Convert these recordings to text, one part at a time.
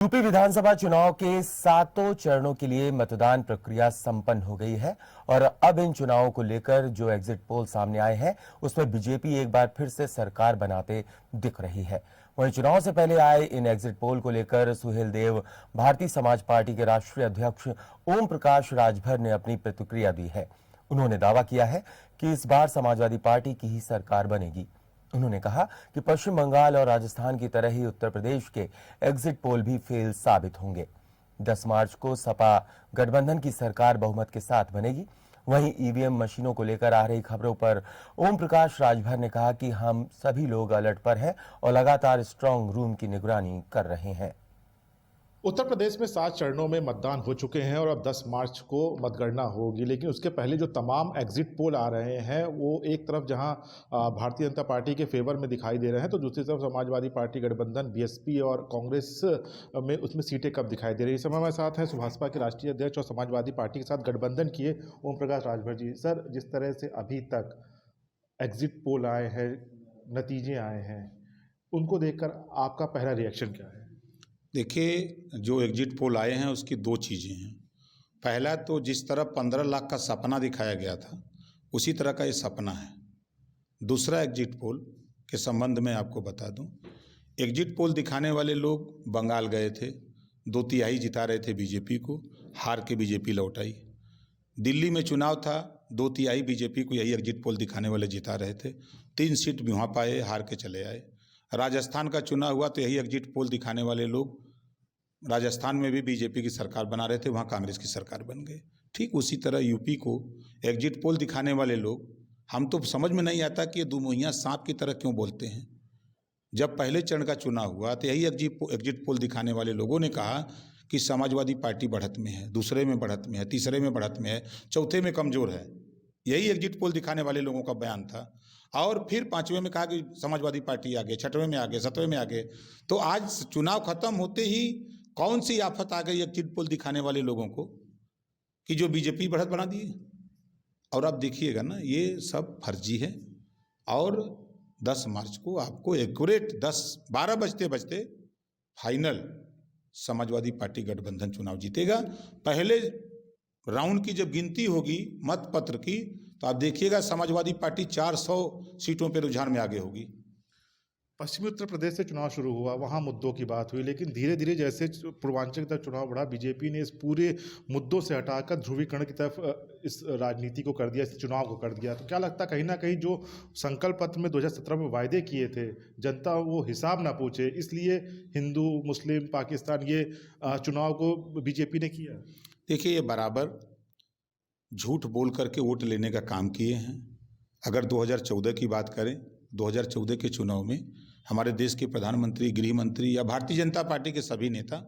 UP विधानसभा चुनाव के सातों चरणों के लिए मतदान प्रक्रिया संपन्न हो गई है और अब इन चुनावों को लेकर जो एग्जिट पोल सामने आए हैं उसमें बीजेपी एक बार फिर से सरकार बनाते दिख रही है। वहीं चुनाव से पहले आए इन एग्जिट पोल को लेकर सुहेल देव, भारतीय समाज पार्टी के राष्ट्रीय अध्यक्ष ओम प्रकाश राजभर ने अपनी प्रतिक्रिया दी है। उन्होंने दावा किया है कि इस बार समाजवादी पार्टी की ही सरकार बनेगी। उन्होंने कहा कि पश्चिम बंगाल और राजस्थान की तरह ही उत्तर प्रदेश के एग्जिट पोल भी फेल साबित होंगे। 10 मार्च को सपा गठबंधन की सरकार बहुमत के साथ बनेगी। वहीं ईवीएम मशीनों को लेकर आ रही खबरों पर ओम प्रकाश राजभर ने कहा कि हम सभी लोग अलर्ट पर हैं और लगातार स्ट्रांग रूम की निगरानी कर रहे हैं। उत्तर प्रदेश में 7 चरणों में मतदान हो चुके हैं और अब 10 मार्च को मतगणना होगी। लेकिन उसके पहले जो तमाम एग्जिट पोल आ रहे हैं वो एक तरफ जहां भारतीय जनता पार्टी के फेवर में दिखाई दे रहे हैं, तो दूसरी तरफ समाजवादी पार्टी गठबंधन बीएसपी और कांग्रेस में उसमें सीटें कब दिखाई दे रही है। इस समय हमारे साथ हैं भाजपा के राष्ट्रीय अध्यक्ष और समाजवादी पार्टी के साथ गठबंधन किए ओम प्रकाश राजभर जी। सर, जिस तरह से अभी तक एग्जिट पोल आए हैं, नतीजे आए हैं, उनको देखकर आपका पहला रिएक्शन क्या है? देखिए, जो एग्जिट पोल आए हैं उसकी दो चीज़ें हैं। पहला तो जिस तरह 15 लाख का सपना दिखाया गया था उसी तरह का ये सपना है। दूसरा एग्जिट पोल के संबंध में आपको बता दूं, एग्जिट पोल दिखाने वाले लोग बंगाल गए थे, 2/3 जिता रहे थे बीजेपी को, हार के बीजेपी लौट आई। दिल्ली में चुनाव था, 2/3 बीजेपी को यही एग्जिट पोल दिखाने वाले जिता रहे थे, 3 सीट भी वहाँ पाए, हार के चले आए। राजस्थान का चुनाव हुआ तो यही एग्जिट पोल दिखाने वाले लोग राजस्थान में भी बीजेपी की सरकार बना रहे थे, वहाँ कांग्रेस की सरकार बन गई। ठीक उसी तरह यूपी को एग्जिट पोल दिखाने वाले लोग, हम तो समझ में नहीं आता कि ये दुमुहिया सांप की तरह क्यों बोलते हैं। जब पहले चरण का चुनाव हुआ तो यही एग्जिट पोल दिखाने वाले लोगों ने कहा कि समाजवादी पार्टी बढ़त में है, दूसरे में बढ़त में है, तीसरे में बढ़त में है, चौथे में कमज़ोर है। यही एग्जिट पोल दिखाने वाले लोगों का बयान था। और फिर 5वें में कहा कि समाजवादी पार्टी आगे, 6वें में आगे, 7वें में आगे। तो आज चुनाव खत्म होते ही कौन सी आफत आ गई एग्जिट पोल दिखाने वाले लोगों को कि जो बीजेपी बढ़त बना दिए। और अब देखिएगा ना, ये सब फर्जी है। और 10 मार्च को आपको एक्यूरेट 10-12 बजते बजते फाइनल समाजवादी पार्टी गठबंधन चुनाव जीतेगा। पहले राउंड की जब गिनती होगी मत पत्र की तो आप देखिएगा समाजवादी पार्टी 400 सीटों पर रुझान में आगे होगी। पश्चिमी उत्तर प्रदेश से चुनाव शुरू हुआ, वहाँ मुद्दों की बात हुई, लेकिन धीरे धीरे जैसे पूर्वांचल तक चुनाव बढ़ा, बीजेपी ने इस पूरे मुद्दों से हटाकर ध्रुवीकरण की तरफ इस राजनीति को कर दिया, इस चुनाव को कर दिया। तो क्या लगता है कहीं ना कहीं जो संकल्प पत्र में 2017 में वायदे किए थे, जनता वो हिसाब ना पूछे, इसलिए हिंदू मुस्लिम पाकिस्तान ये चुनाव को बीजेपी ने किया? देखिए, ये बराबर झूठ बोल करके वोट लेने का काम किए हैं। अगर 2014 की बात करें, 2014 के चुनाव में हमारे देश के प्रधानमंत्री, गृह मंत्री या भारतीय जनता पार्टी के सभी नेता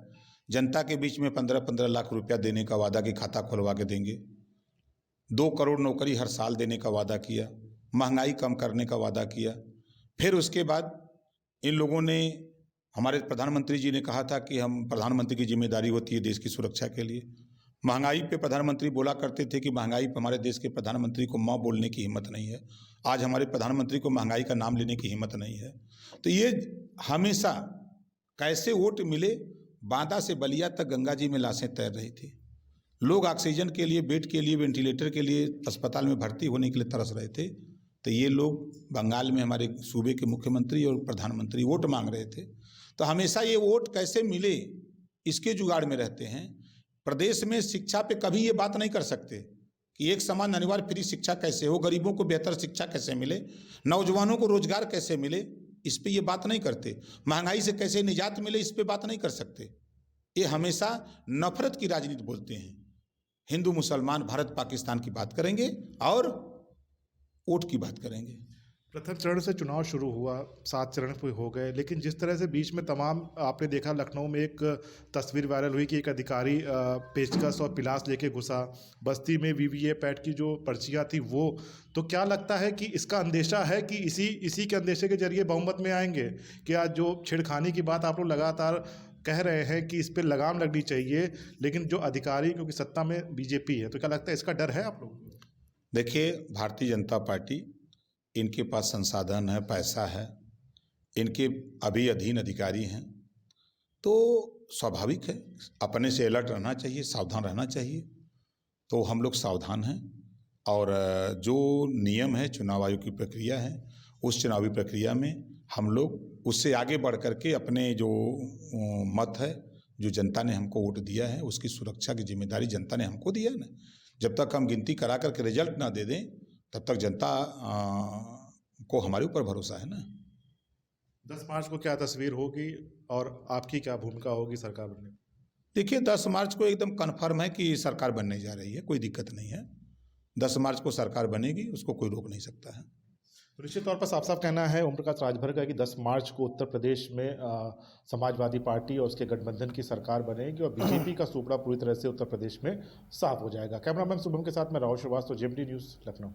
जनता के बीच में 15-15 लाख रुपया देने का वादा कि खाता खुलवा के देंगे, 2 करोड़ नौकरी हर साल देने का वादा किया, महंगाई कम करने का वादा किया। फिर उसके बाद इन लोगों ने, हमारे प्रधानमंत्री जी ने कहा था कि हम प्रधानमंत्री की जिम्मेदारी होती है देश की सुरक्षा के लिए। महंगाई पे प्रधानमंत्री बोला करते थे कि महंगाई पे हमारे देश के प्रधानमंत्री को माँ बोलने की हिम्मत नहीं है। आज हमारे प्रधानमंत्री को महंगाई का नाम लेने की हिम्मत नहीं है। तो ये हमेशा कैसे वोट मिले, बांदा से बलिया तक गंगा जी में लाशें तैर रही थी। लोग ऑक्सीजन के लिए, बेड के लिए, वेंटिलेटर के लिए अस्पताल में भर्ती होने के लिए तरस रहे थे। तो ये लोग बंगाल में हमारे सूबे के मुख्यमंत्री और प्रधानमंत्री वोट मांग रहे थे। तो हमेशा ये वोट कैसे मिले इसके जुगाड़ में रहते हैं। प्रदेश में शिक्षा पे कभी ये बात नहीं कर सकते कि एक समान अनिवार्य फ्री शिक्षा कैसे हो, गरीबों को बेहतर शिक्षा कैसे मिले, नौजवानों को रोजगार कैसे मिले, इस पे ये बात नहीं करते। महंगाई से कैसे निजात मिले, इस पे बात नहीं कर सकते। ये हमेशा नफरत की राजनीति बोलते हैं। हिंदू मुसलमान, भारत पाकिस्तान की बात करेंगे और वोट की बात करेंगे। प्रथम चरण से चुनाव शुरू हुआ, 7 चरण पे हो गए, लेकिन जिस तरह से बीच में तमाम, आपने देखा लखनऊ में एक तस्वीर वायरल हुई कि एक अधिकारी पेचकस और पिलास लेके घुसा, बस्ती में वीवीपैट की जो पर्चियाँ थी वो। तो क्या लगता है कि इसका अंदेशा है कि इसी के अंदेशे के जरिए बहुमत में आएंगे? क्या जो छेड़खानी की बात आप लोग लगातार कह रहे हैं कि इस पर लगाम लगनी चाहिए, लेकिन जो अधिकारी, क्योंकि सत्ता में बीजेपी है, तो क्या लगता है इसका डर है आप लोगों को? देखिए, भारतीय जनता पार्टी, इनके पास संसाधन है, पैसा है, इनके अभी अधीन अधिकारी हैं, तो स्वाभाविक है, अपने से अलर्ट रहना चाहिए, सावधान रहना चाहिए। तो हम लोग सावधान हैं और जो नियम है, चुनाव आयोग की प्रक्रिया है, उस चुनावी प्रक्रिया में हम लोग उससे आगे बढ़ करके अपने जो मत है, जो जनता ने हमको वोट दिया है, उसकी सुरक्षा की जिम्मेदारी जनता ने हमको दिया है ना। जब तक हम गिनती करा करके रिजल्ट ना दे दें, तब तक जनता को हमारे ऊपर भरोसा है ना। 10 मार्च को क्या तस्वीर होगी और आपकी क्या भूमिका होगी सरकार बनने में? देखिए, 10 मार्च को एकदम कन्फर्म है कि सरकार बनने जा रही है, कोई दिक्कत नहीं है। 10 मार्च को सरकार बनेगी, उसको कोई रोक नहीं सकता है। तो निश्चित तौर पर साफ साफ कहना है ओम प्रकाश राजभर का कि 10 मार्च को उत्तर प्रदेश में समाजवादी पार्टी और उसके गठबंधन की सरकार बनेगी और बीजेपी का सुपड़ा पूरी तरह से उत्तर प्रदेश में साफ हो जाएगा। कैमरामैन शुभम के साथ मैं राहुल श्रीवास्तव, जेएमटी न्यूज़, लखनऊ।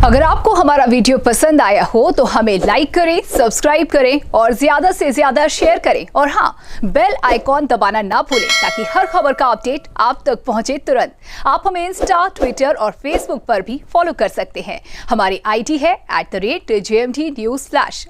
अगर आपको हमारा वीडियो पसंद आया हो तो हमें लाइक करें, सब्सक्राइब करें और ज्यादा से ज्यादा शेयर करें और हाँ, बेल आइकॉन दबाना ना भूलें ताकि हर खबर का अपडेट आप तक पहुंचे तुरंत। आप हमें इंस्टा, ट्विटर और फेसबुक पर भी फॉलो कर सकते हैं। हमारी आईडी है @JMT News/।